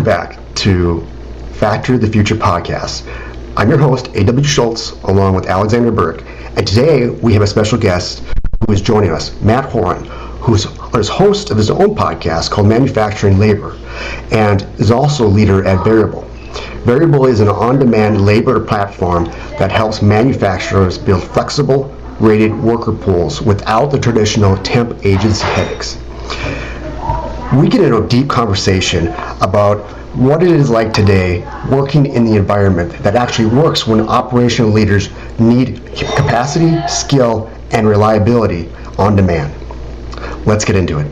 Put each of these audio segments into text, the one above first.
back to Factory of the Future podcast. I'm your host, A.W. Schultz, along with Alexandria Burek, and today we have a special guest who is joining us, Matt Horine, who is host of his own podcast called Manufacturing Labor, and is also a leader at Variable. Variable is an on-demand labor platform that helps manufacturers build flexible, rated worker pools without the traditional temp agency headaches. We get into a deep conversation about what it is like today working in the environment that actually works when operational leaders need capacity, skill, and reliability on demand. Let's get into it.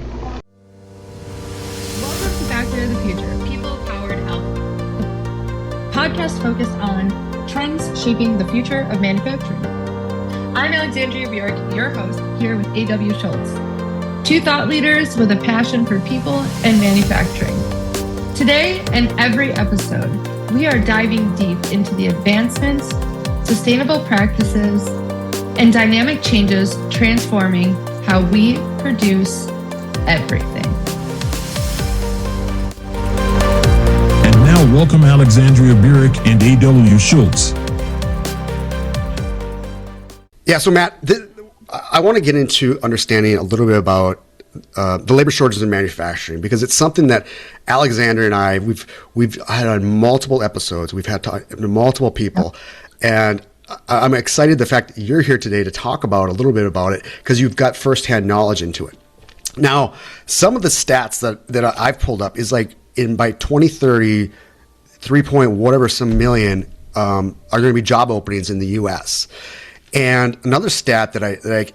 Welcome to Factory of the Future, people-powered output. Podcast focused on trends shaping the future of manufacturing. I'm Alexandria Burek, your host, here with A.W. Schultz. Two thought leaders with a passion for people and manufacturing. Today and every episode, we are diving deep into the advancements, sustainable practices, and dynamic changes transforming how we produce everything. And now welcome Alexandria Burek and A.W. Schultz. Yeah, so Matt, I want to get into understanding a little bit about the labor shortages in manufacturing, because it's something that Alexander and I we've had on multiple episodes. We've had to multiple people, and I'm excited the fact that you're here today to talk about a little bit about it because you've got firsthand knowledge into it. Now, some of the stats that I've pulled up is like by 2030, 3 point whatever some million are going to be job openings in the U.S. And another stat that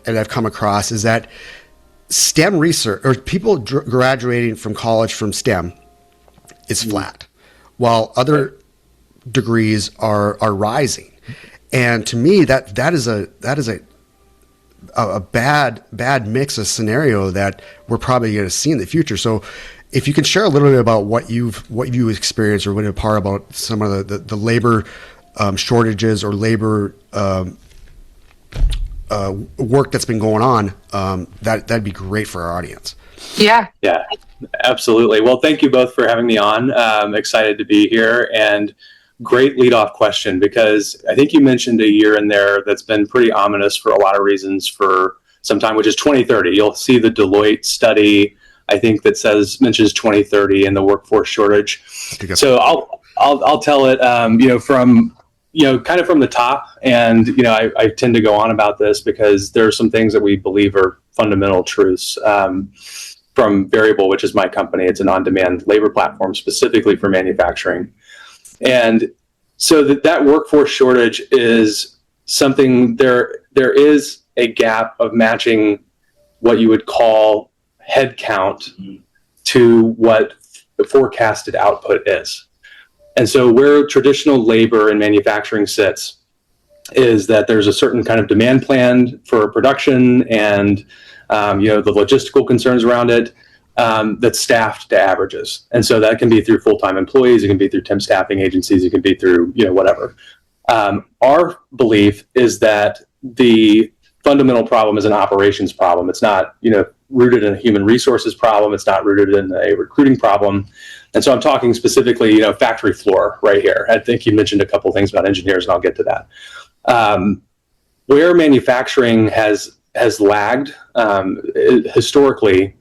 I've come across is that STEM research, or people graduating from college from STEM, is flat, while other degrees are rising. And to me, that is a bad mix of scenario that we're probably going to see in the future. So, if you can share a little bit about what you've experienced or what a part about some of the labor shortages or labor work that's been going on, that'd be great for our audience. Yeah, absolutely. Well, thank you both for having me on. I'm excited to be here, and great leadoff question, because I think you mentioned a year in there that's been pretty ominous for a lot of reasons for some time, which is 2030. You'll see the Deloitte study, I think, that mentions 2030 and the workforce shortage. So I'll tell it, from kind of from the top. And, I tend to go on about this because there are some things that we believe are fundamental truths from Variable, which is my company. It's an on-demand labor platform specifically for manufacturing. And so that workforce shortage is something, there is a gap of matching what you would call headcount to what the forecasted output is. And so where traditional labor in manufacturing sits is that there's a certain kind of demand plan for production and, the logistical concerns around it that's staffed to averages. And so that can be through full-time employees, it can be through temp staffing agencies, it can be through, whatever. Our belief is that the fundamental problem is an operations problem. It's not, rooted in a human resources problem. It's not rooted in a recruiting problem. And so I'm talking specifically, factory floor right here. I think you mentioned a couple of things about engineers, and I'll get to that. Where manufacturing has lagged historically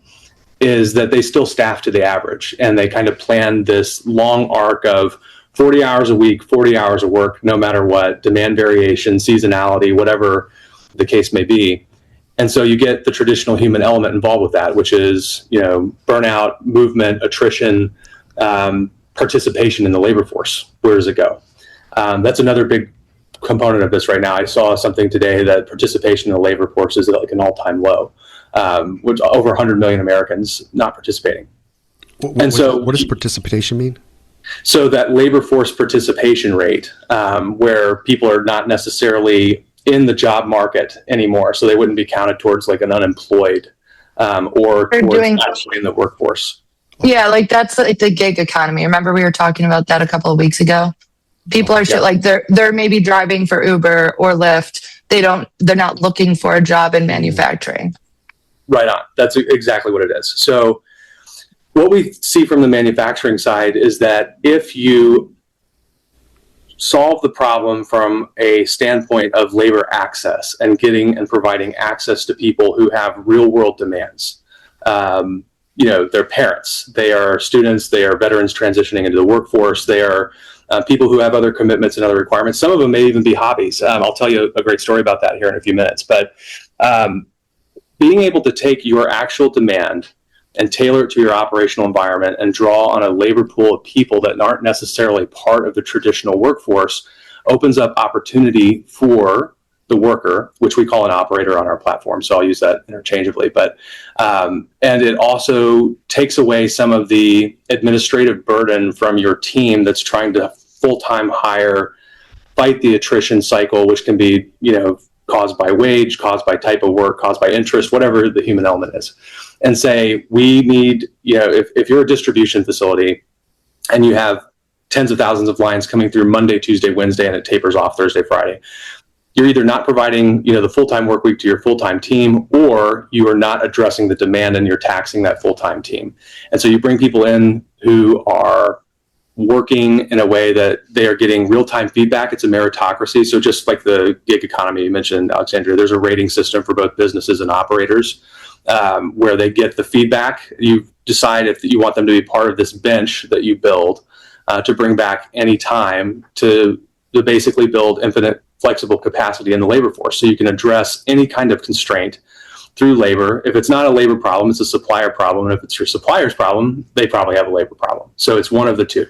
is that they still staff to the average, and they kind of plan this long arc of 40 hours a week, 40 hours of work, no matter what, demand variation, seasonality, whatever the case may be. And so you get the traditional human element involved with that, which is, burnout, movement, attrition, participation in the labor force. Where does it go? That's another big component of this right now. I saw something today that participation in the labor force is at like an all-time low, with over 100 million Americans not participating. What does participation mean? So that labor force participation rate, where people are not necessarily in the job market anymore, so they wouldn't be counted towards like an unemployed or towards actually in the workforce. Yeah, like that's like the gig economy. Remember we were talking about that a couple of weeks ago? People are like they're maybe driving for Uber or Lyft. They're not looking for a job in manufacturing. Right on. That's exactly what it is. So what we see from the manufacturing side is that if you solve the problem from a standpoint of labor access and getting and providing access to people who have real world demands, they're parents, they are students, they are veterans transitioning into the workforce, they are people who have other commitments and other requirements. Some of them may even be hobbies. I'll tell you a great story about that here in a few minutes. But being able to take your actual demand and tailor it to your operational environment and draw on a labor pool of people that aren't necessarily part of the traditional workforce opens up opportunity for the worker, which we call an operator on our platform. So I'll use that interchangeably. But and it also takes away some of the administrative burden from your team that's trying to full-time hire, fight the attrition cycle, which can be, caused by wage, caused by type of work, caused by interest, whatever the human element is. And say, we need, if you're a distribution facility and you have tens of thousands of lines coming through Monday, Tuesday, Wednesday, and it tapers off Thursday, Friday, you're either not providing, the full-time work week to your full-time team, or you are not addressing the demand and you're taxing that full-time team. And so you bring people in who are working in a way that they are getting real-time feedback. It's a meritocracy. So just like the gig economy you mentioned, Alexandria, there's a rating system for both businesses and operators where they get the feedback. You decide if you want them to be part of this bench that you build to bring back any time to basically build infinite flexible capacity in the labor force. So you can address any kind of constraint through labor. If it's not a labor problem, it's a supplier problem. And if it's your supplier's problem, they probably have a labor problem. So it's one of the two.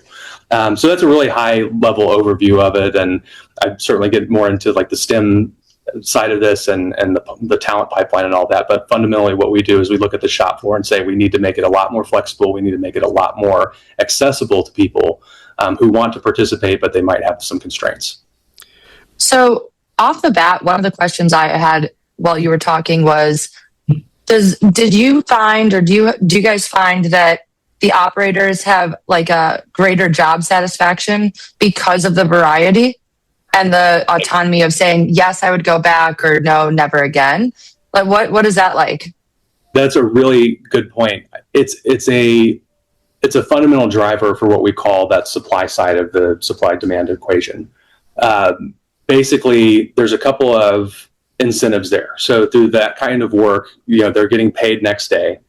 So that's a really high level overview of it. And I certainly get more into like the STEM side of this and the talent pipeline and all that. But fundamentally what we do is we look at the shop floor and say, we need to make it a lot more flexible. We need to make it a lot more accessible to people who want to participate, but they might have some constraints. So off the bat, one of the questions I had while you were talking was, did you find, or do you guys find that the operators have like a greater job satisfaction because of the variety and the autonomy of saying, yes, I would go back, or no, never again? Like what is that like? That's a really good point. It's a fundamental driver for what we call that supply side of the supply demand equation. Basically, there's a couple of incentives there. So through that kind of work, they're getting paid next day.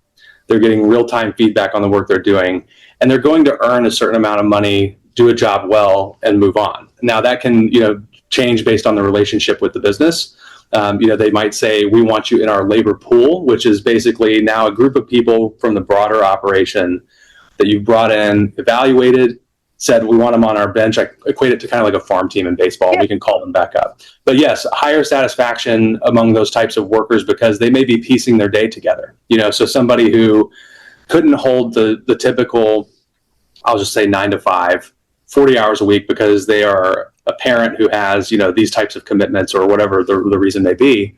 They're getting real-time feedback on the work they're doing, and they're going to earn a certain amount of money, do a job well, and move on. Now that can, change based on the relationship with the business. They might say, we want you in our labor pool, which is basically now a group of people from the broader operation that you brought in, evaluated, said we want them on our bench. I equate it to kind of like a farm team in baseball. Yeah. We can call them back up. But yes, higher satisfaction among those types of workers because they may be piecing their day together. So somebody who couldn't hold the typical, I'll just say 9 to 5, 40 hours a week because they are a parent who has, these types of commitments or whatever the reason may be,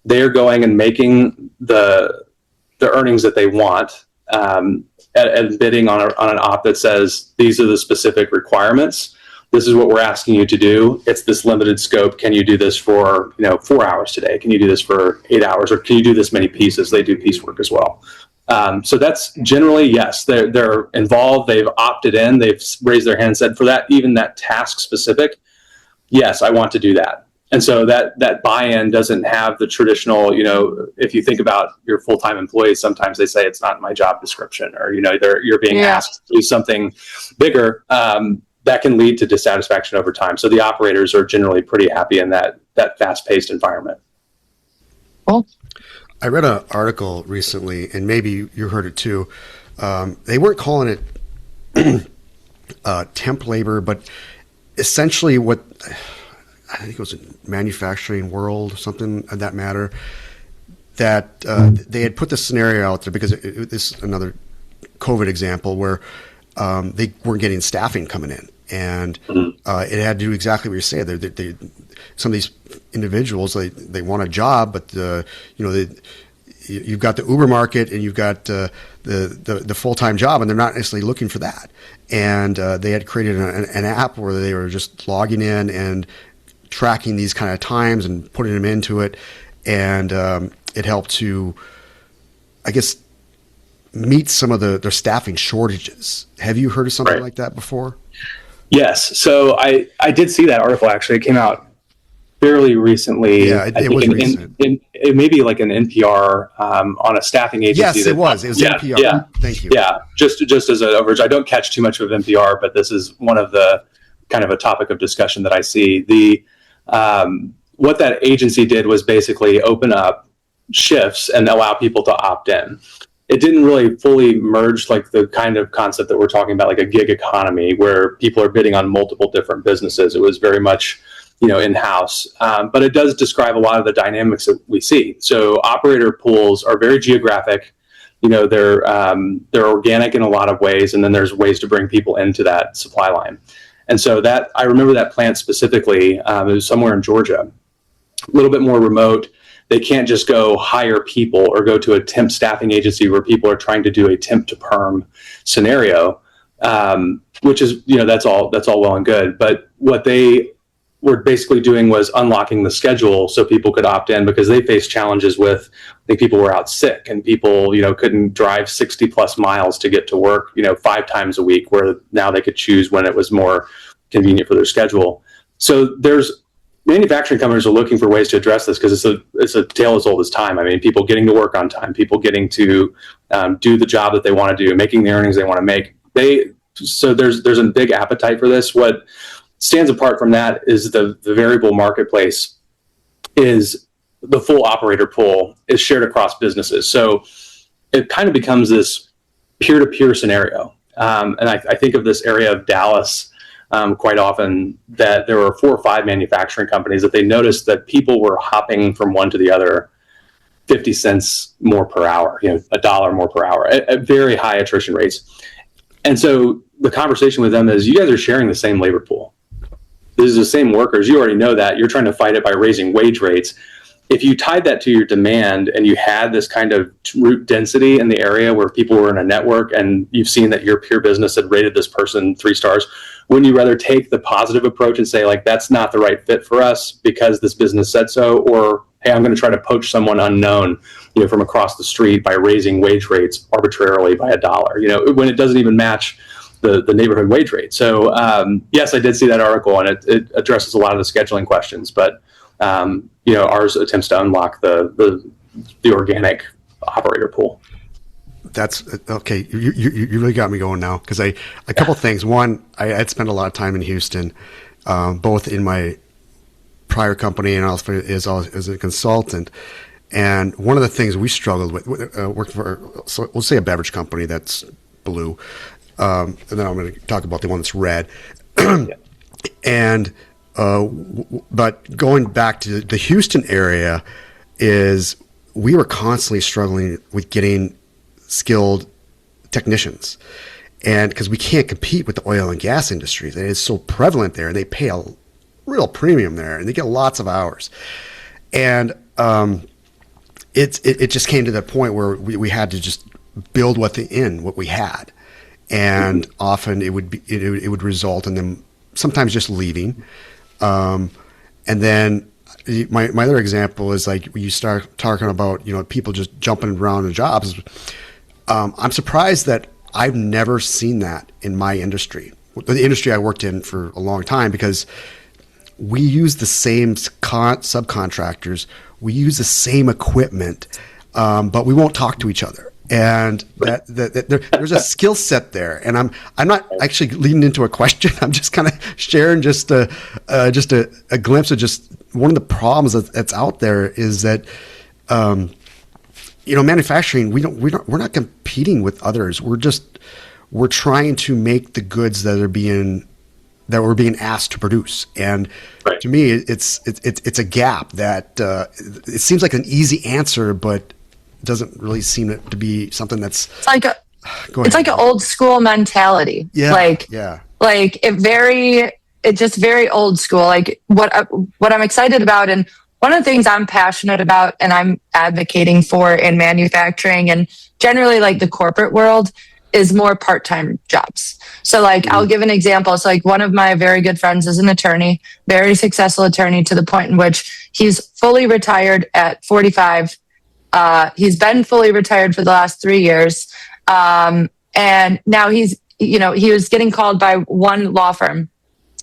they're going and making the earnings that they want and bidding on an op that says, these are the specific requirements. This is what we're asking you to do. It's this limited scope. Can you do this for 4 hours today? Can you do this for 8 hours? Or can you do this many pieces? They do piecework as well. So that's generally, yes, they're involved. They've opted in. They've raised their hand, said for that, even that task specific, yes, I want to do that. And so that buy-in doesn't have the traditional, if you think about your full-time employees, sometimes they say it's not in my job description, or, you're being asked to do something bigger. That can lead to dissatisfaction over time. So the operators are generally pretty happy in that fast-paced environment. Cool. I read an article recently, and maybe you heard it too. They weren't calling it temp labor, but essentially what I think it was a manufacturing world, something of that matter, that they had put the scenario out there because this is another COVID example where they weren't getting staffing coming in. And it had to do exactly what you say. They some of these individuals, they want a job, but you've got the Uber market and you've got the full-time job, and they're not necessarily looking for that. And they had created an app where they were just logging in and tracking these kind of times and putting them into it. And it helped to, I guess, meet some of their staffing shortages. Have you heard of something like that before? Yes. So I did see that article, actually. It came out fairly recently. Yeah, it was recent. It may be like an NPR on a staffing agency. Yes, it was. It was NPR. Yeah. Thank you. Yeah. Just as an overview, I don't catch too much of NPR, but this is one of the kind of a topic of discussion that I see. What that agency did was basically open up shifts and allow people to opt in. It didn't really fully merge like the kind of concept that we're talking about, like a gig economy where people are bidding on multiple different businesses. It was very much, in-house, but it does describe a lot of the dynamics that we see. So operator pools are very geographic. They're organic in a lot of ways, and then there's ways to bring people into that supply line. And so that I remember that plant specifically. It was somewhere in Georgia, a little bit more remote. They can't just go hire people or go to a temp staffing agency where people are trying to do a temp to perm scenario, which is, that's all well and good. But what they were basically doing was unlocking the schedule so people could opt in, because they faced challenges with, I think people were out sick and people, couldn't drive 60 plus miles to get to work, 5 times a week, where now they could choose when it was more convenient for their schedule. So manufacturing companies are looking for ways to address this, because it's a tale as old as time. I mean, people getting to work on time, people getting to do the job that they want to do, making the earnings they want to make. So there's a big appetite for this. What stands apart from that is the variable marketplace is the full operator pool is shared across businesses. So it kind of becomes this peer-to-peer scenario. And I think of this area of Dallas quite often, that there were 4 or 5 manufacturing companies that they noticed that people were hopping from one to the other 50 cents more per hour, $1 more per hour at very high attrition rates. And so the conversation with them is, you guys are sharing the same labor pool. This is the same workers. You already know that. You're trying to fight it by raising wage rates. If you tied that to your demand and you had this kind of root density in the area where people were in a network, and you've seen that your peer business had rated this person 3 stars, wouldn't you rather take the positive approach and say, like, that's not the right fit for us because this business said so? Or, hey, I'm going to try to poach someone unknown, from across the street by raising wage rates arbitrarily by $1, when it doesn't even match the neighborhood wage rate. So yes, I did see that article, and it addresses a lot of the scheduling questions, but ours attempts to unlock the organic operator pool. That's okay. You really got me going now, because a couple things. One, I had spent a lot of time in Houston, both in my prior company and also as a consultant. And one of the things we struggled with, working for, so we'll say a beverage company that's blue, and then I'm going to talk about the one that's red. And but going back to the Houston area, is we were constantly struggling with getting skilled technicians, and because we can't compete with the oil and gas industry, that is so prevalent there, and they pay a real premium there, and they get lots of hours. And it just came to that point where we had to just build what we had, and often it would result in them sometimes just leaving. And then my other example is, like, when you start talking about people just jumping around in jobs. I'm surprised that I've never seen that in my industry, the industry I worked in for a long time, because we use the same subcontractors, we use the same equipment, but we won't talk to each other. And there's a skill set there. And I'm not actually leading into a question. I'm just kind of sharing just a glimpse of just one of the problems that's out there, is that manufacturing, we're not competing with others. We're trying to make the goods that we're being asked to produce. And right. To me, it's a gap that it seems like an easy answer, but doesn't really seem to be something that's like an old school mentality. Yeah. It's just very old school. Like what I'm excited about, and one of the things I'm passionate about and I'm advocating for in manufacturing and generally like the corporate world is more part-time jobs. So I'll give an example. So one of my very good friends is an attorney, very successful attorney, to the point in which he's fully retired at 45. He's been fully retired for the last 3 years. And now he was getting called by one law firm,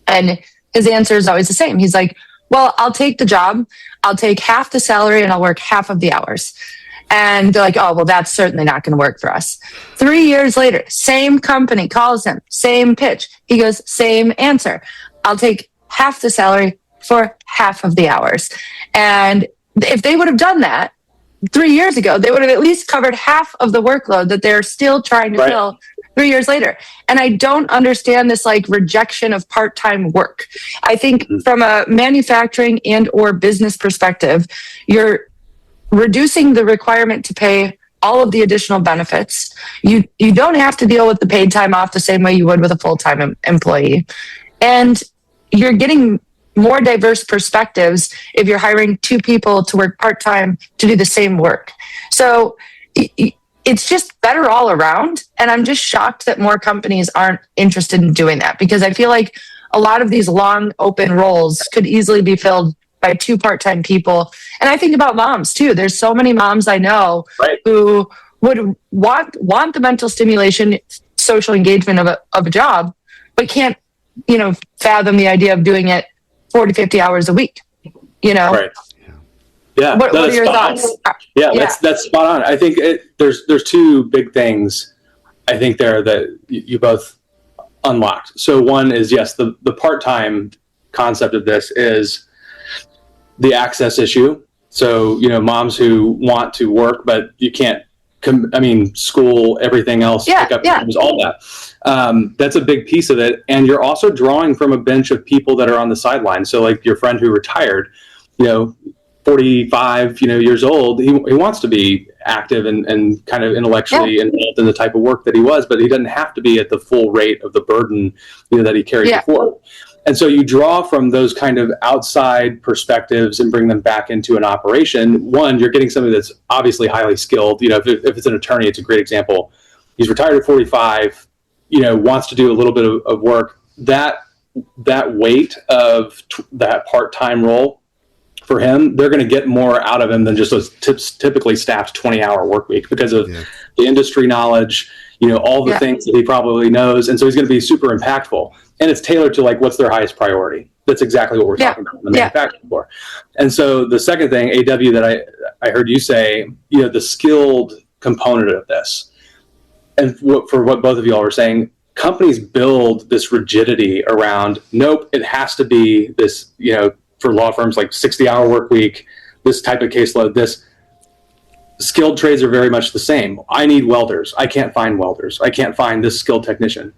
and his answer is always the same. He's like, well, I'll take the job. I'll take half the salary and I'll work half of the hours. And they're like, oh, well, that's certainly not going to work for us. 3 years later, same company calls him, same pitch. He goes, same answer. I'll take half the salary for half of the hours. And if they would have done that 3 years ago, they would have at least covered half of the workload that they're still trying to fill 3 years later. And I don't understand this like rejection of part-time work. I think from a manufacturing and or business perspective, you're reducing the requirement to pay all of the additional benefits. You don't have to deal with the paid time off the same way you would with a full-time employee. And you're getting more diverse perspectives if you're hiring two people to work part-time to do the same work. So it's just better all around. And I'm just shocked that more companies aren't interested in doing that, because I feel like a lot of these long open roles could easily be filled by two part-time people. And I think about moms too. There's so many moms I know who would want the mental stimulation, social engagement of a job, but can't, fathom the idea of doing it 40, 50 hours a week, Right. Yeah. What are your thoughts? Yeah, that's spot on. I think there's two big things I think there that you both unlocked. So one is, yes, the part-time concept of this is the access issue. So, moms who want to work, but you can't, school, everything else, pick up times, all that. That's a big piece of it. And you're also drawing from a bench of people that are on the sidelines. So like your friend who retired, 45, years old, he wants to be active and kind of intellectually involved in the type of work that he was, but he doesn't have to be at the full rate of the burden, that he carried before. And so you draw from those kind of outside perspectives and bring them back into an operation. One, you're getting somebody that's obviously highly skilled. If it's an attorney, it's a great example. He's retired at 45, wants to do a little bit of work. That weight of that part-time role for him, they're going to get more out of him than just those typically staffed 20-hour work week because of the industry knowledge, all the things that he probably knows. And so he's going to be super impactful. And it's tailored to like, what's their highest priority? That's exactly what we're talking about in the manufacturing floor. And so the second thing, AW, that I heard you say, the skilled component of this, and for what both of y'all were saying, companies build this rigidity around, nope, it has to be this, for law firms, like 60-hour work week, this type of caseload, this. Skilled trades are very much the same. I need welders. I can't find welders. I can't find this skilled technician.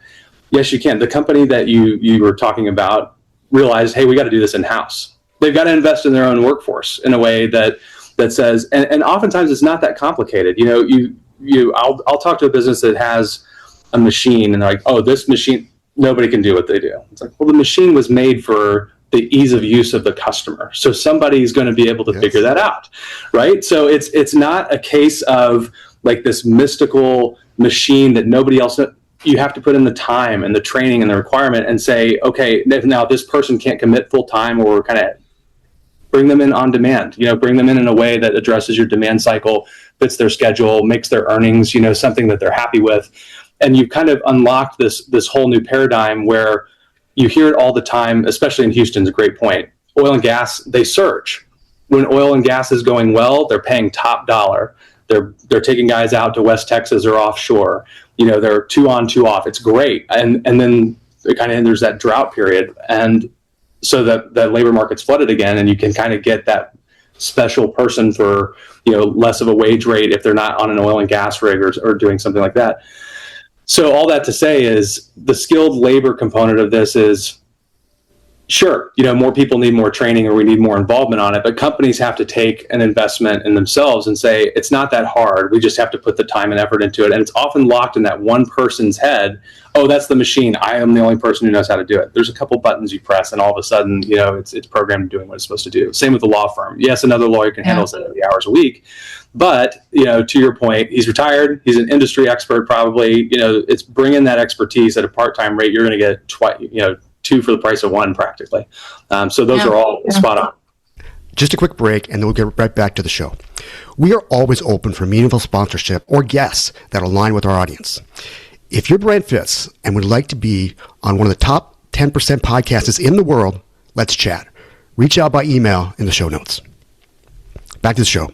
Yes, you can. The company that you were talking about realized, hey, we got to do this in-house. They've got to invest in their own workforce in a way that says, and oftentimes it's not that complicated. I'll talk to a business that has a machine and they're like, oh, this machine, nobody can do what they do. It's like, well, the machine was made for the ease of use of the customer. So somebody's going to be able to figure that out, right? So it's not a case of like this mystical machine that nobody else knows. You have to put in the time and the training and the requirement and say, okay, now this person can't commit full time, or kind of bring them in on demand, bring them in a way that addresses your demand cycle, fits their schedule, makes their earnings, something that they're happy with. And you've kind of unlocked this whole new paradigm where you hear it all the time, especially in Houston's a great point. Oil and gas, they surge. When oil and gas is going well, they're paying top dollar. They're taking guys out to West Texas or offshore. They're 2 on, 2 off. It's great. And then it kind of enters that drought period. And so that labor market's flooded again, and you can kind of get that special person for, less of a wage rate if they're not on an oil and gas rig or doing something like that. So all that to say is the skilled labor component of this is, sure, more people need more training or we need more involvement on it, but companies have to take an investment in themselves and say, it's not that hard. We just have to put the time and effort into it. And it's often locked in that one person's head. Oh, that's the machine. I am the only person who knows how to do it. There's a couple buttons you press and all of a sudden, it's programmed doing what it's supposed to do. Same with the law firm. Yes, another lawyer can handle 70 hours a week. But, to your point, he's retired. He's an industry expert, probably. It's bringing that expertise at a part-time rate. You're going to get 2 for the price of 1 practically. So those are all spot on. Just a quick break, and then we'll get right back to the show. We are always open for meaningful sponsorship or guests that align with our audience. If your brand fits and would like to be on one of the top 10% podcasts in the world, let's chat. Reach out by email in the show notes. Back to the show.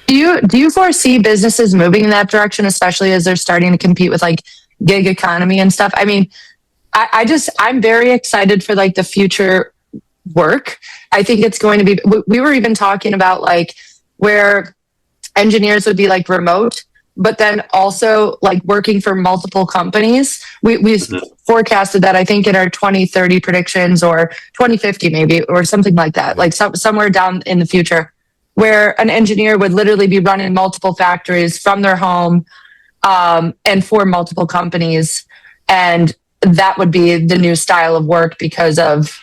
Do you foresee businesses moving in that direction, especially as they're starting to compete with like gig economy and stuff? I mean, I'm very excited for like the future work. I think it's going to be, we were even talking about like where engineers would be like remote, but then also like working for multiple companies. We forecasted that, I think, in our 2030 predictions, or 2050 maybe, or something like that, like somewhere down in the future, where an engineer would literally be running multiple factories from their home, and for multiple companies. And that would be the new style of work because of,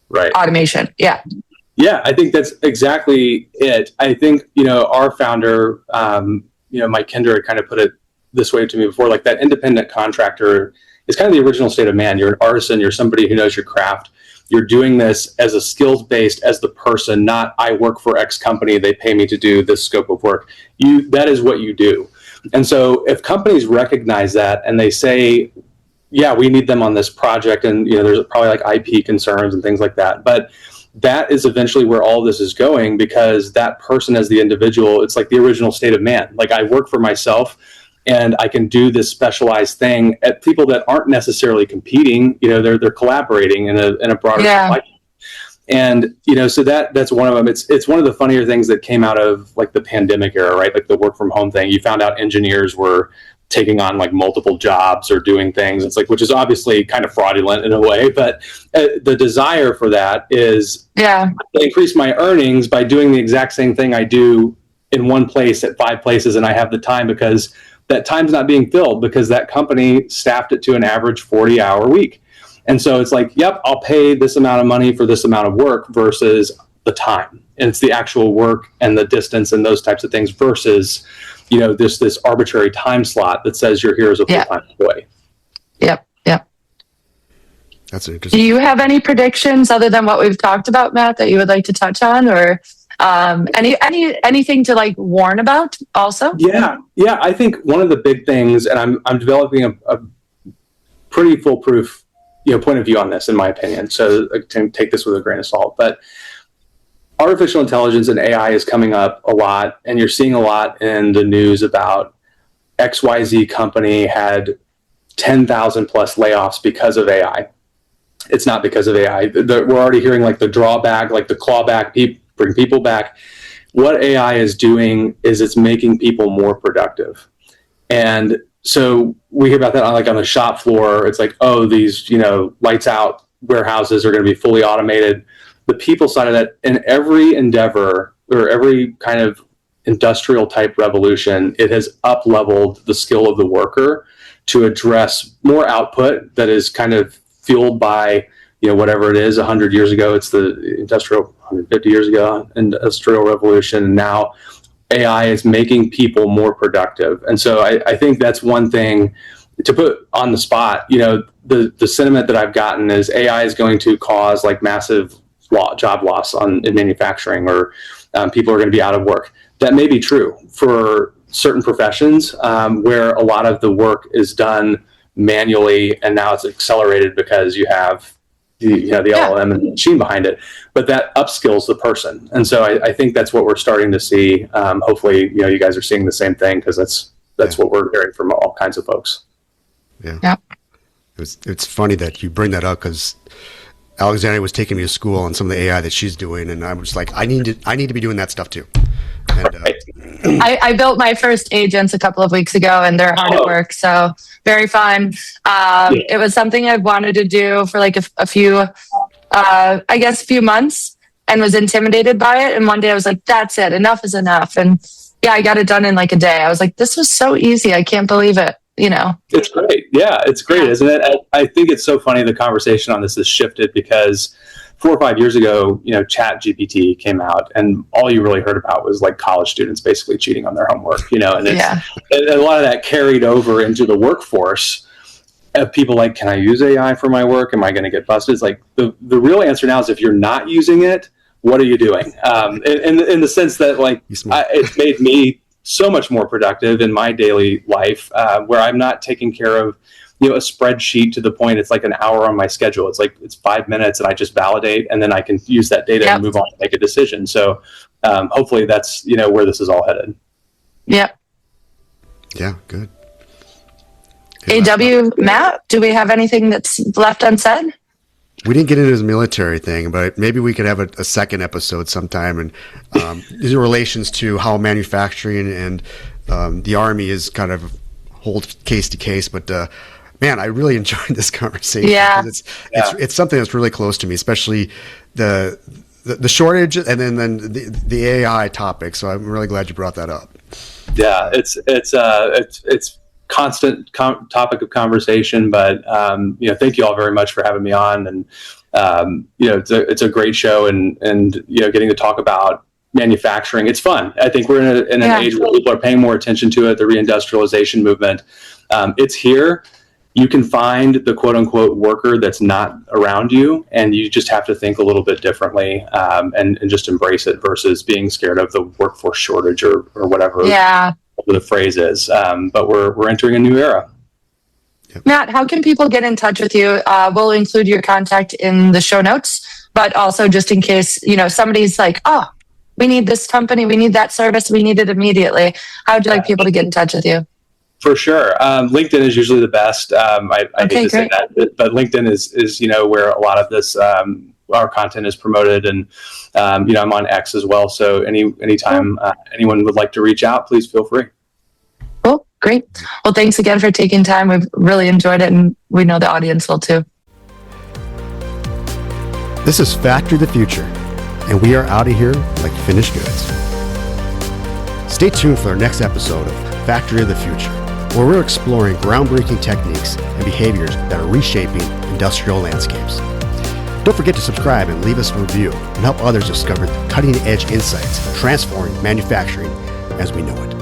right, automation. Yeah. Yeah, I think that's exactly it. I think, our founder, Mike Kinder had kind of put it this way to me before, like that independent contractor is kind of the original state of man. You're an artisan, you're somebody who knows your craft. You're doing this as a skills-based, as the person, not I work for X company, they pay me to do this scope of work. That is what you do. And so if companies recognize that and they say, yeah, we need them on this project, and there's probably like IP concerns and things like that, but that is eventually where all this is going, because that person as the individual, it's like the original state of man. Like I work for myself and I can do this specialized thing at people that aren't necessarily competing, they're collaborating in a broader supply chain. And, so that's one of them. It's one of the funnier things that came out of like the pandemic era, right? Like the work from home thing. You found out engineers were taking on like multiple jobs or doing things. It's like, which is obviously kind of fraudulent in a way, but the desire for that is to increase my earnings by doing the exact same thing I do in one place at 5 places. And I have the time because that time's not being filled because that company staffed it to an average 40-hour week. And so it's like, yep, I'll pay this amount of money for this amount of work versus the time. And it's the actual work and the distance and those types of things versus this arbitrary time slot that says you're here as a full-time employee. Yep. That's interesting. Do you have any predictions other than what we've talked about, Matt, that you would like to touch on, or anything to like warn about also? Yeah. I think one of the big things, and I'm developing a pretty foolproof, point of view on this, in my opinion. So I can take this with a grain of salt, but artificial intelligence and AI is coming up a lot, and you're seeing a lot in the news about XYZ company had 10,000 plus layoffs because of AI. It's not because of AI. We're already hearing like the drawback, like the clawback, bring people back. What AI is doing is it's making people more productive. And so we hear about that on the shop floor. It's like, oh, these, lights out warehouses are going to be fully automated. The people side of that, in every endeavor or every kind of industrial type revolution, it has up-leveled the skill of the worker to address more output that is kind of fueled by, whatever it is. 100 years ago, it's the industrial, 150 years ago, industrial revolution. And now AI is making people more productive. And so I think that's one thing to put on the spot. The sentiment that I've gotten is AI is going to cause like massive job loss in manufacturing, or people are going to be out of work. That may be true for certain professions where a lot of the work is done manually, and now it's accelerated because you have the LLM and the machine behind it. But that upskills the person, and so I think that's what we're starting to see. Hopefully, you guys are seeing the same thing, because that's what we're hearing from all kinds of folks. Yeah. It's funny that you bring that up, because Alexandria was taking me to school on some of the AI that she's doing, and I was like, I need to be doing that stuff too. And, I built my first agents a couple of weeks ago, and they're hard at work, so very fun. It was something I've wanted to do for like a few months, and was intimidated by it. And one day I was like, that's it, enough is enough. And I got it done in like a day. I was like, this was so easy. I can't believe it. It's great. Yeah, it's great, isn't it? I think it's so funny the conversation on this has shifted, because 4 or 5 years ago, Chat GPT came out, and all you really heard about was like college students basically cheating on their homework, and and a lot of that carried over into the workforce of people like, can I use AI for my work? Am I going to get busted? It's like the real answer now is, if you're not using it, what are you doing? In the sense that like it made me so much more productive in my daily life, where I'm not taking care of, a spreadsheet to the point it's like an hour on my schedule. It's like it's 5 minutes and I just validate, and then I can use that data and move on and make a decision. So hopefully that's, where this is all headed. Yep. Yeah, good. AW, Matt, do we have anything that's left unsaid? We didn't get into his military thing, but maybe we could have a second episode sometime, and in relations to how manufacturing and the Army is kind of hold case to case. But man, I really enjoyed this conversation. Yeah, it's something that's really close to me, especially the shortage and then the AI topic. So I'm really glad you brought that up. Yeah, it's constant topic of conversation, but thank you all very much for having me on, and it's a great show, and getting to talk about manufacturing. It's fun. I think we're in an age where people are paying more attention to it. The reindustrialization movement, it's here. You can find the quote unquote worker that's not around you, and you just have to think a little bit differently, and just embrace it versus being scared of the workforce shortage or whatever. Yeah. The phrase is, but we're entering a new era. Yep. Matt, how can people get in touch with you? We'll include your contact in the show notes, but also just in case, somebody's like, oh, we need this company, we need that service, we need it immediately. How would you like people to get in touch with you? For sure. LinkedIn is usually the best. I hate to say that, but LinkedIn is where a lot of this, our content is promoted, and I'm on X as well. So anytime anyone would like to reach out, please feel free. Cool, great. Well, thanks again for taking time. We've really enjoyed it, and we know the audience will too. This is Factory of the Future, and we are out of here like finished goods. Stay tuned for our next episode of Factory of the Future, where we're exploring groundbreaking techniques and behaviors that are reshaping industrial landscapes. Don't forget to subscribe and leave us a review and help others discover the cutting-edge insights transforming manufacturing as we know it.